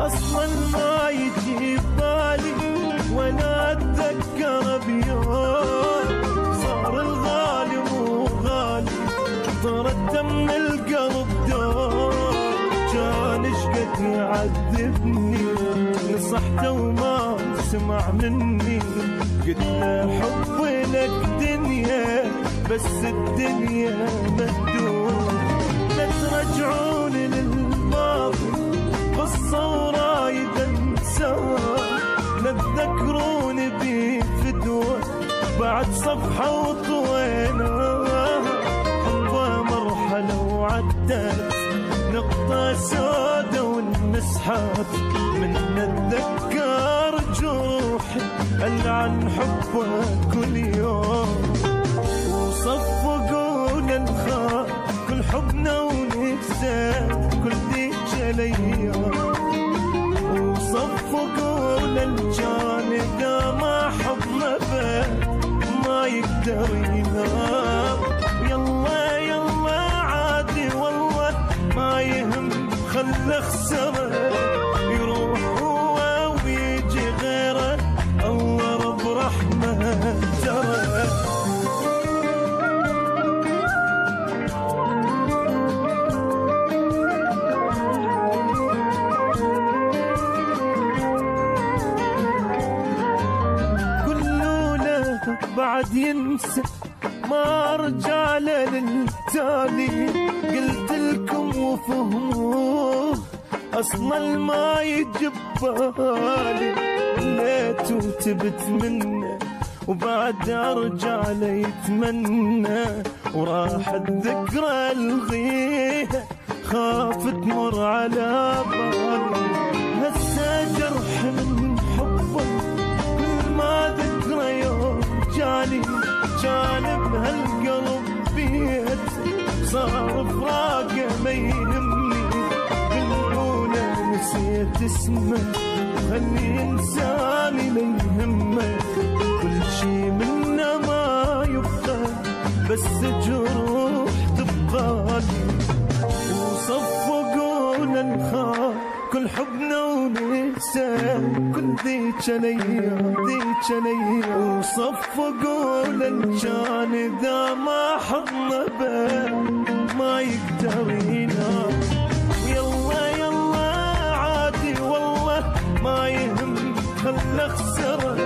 اصلا ما يجي بالي وانا اتذكر بيوم صار الغالي مو غالي طرد من القلب دور كان اشقد يعذبني نصحته وما سمع مني قلت له حبي لك دنيا بس الدنيا مهدور لا ترجعوني للماضي قصة ورايد انساها لا تذكروني بفدوة بعد صفحة وطوينا حبها مرحلة وعدت نقطة سودة والمسحات من نتذكر جروحي ألعن حبها كل يوم وصفقوا للخاء كل حبنا وننسى كل ذيك الايام وصفقوا للجانب ما حبنا ما يقدر ينام يلا يلا عادي والله ما يهم خله خسره يروح هو ويجي غيره الله رب رحمه جرى بعد ينسى ما رجع له للتالي قلت لكم وفهموه اصلا ما يجب بالي ليت وتبت منه وبعد ارجع له يتمنى وراحت ذكرى الغيها خاف تمر على بالي هسه جرح من حبه كل ما ذكرى يوم جاني كان بهالقلب بيت صار فراقه ما يهمني بالأولى نسيت اسمه خلي إنساني لا يهمه كل شي منه ما يبقى بس جروح تبقالي وصفقوا للخاء كل حبنا وننسى كل ذيك الايام وصفقوا للجان اذا ما حضنا به ما يقدر ينام يلا يلا عادي والله ما يهم خله خسره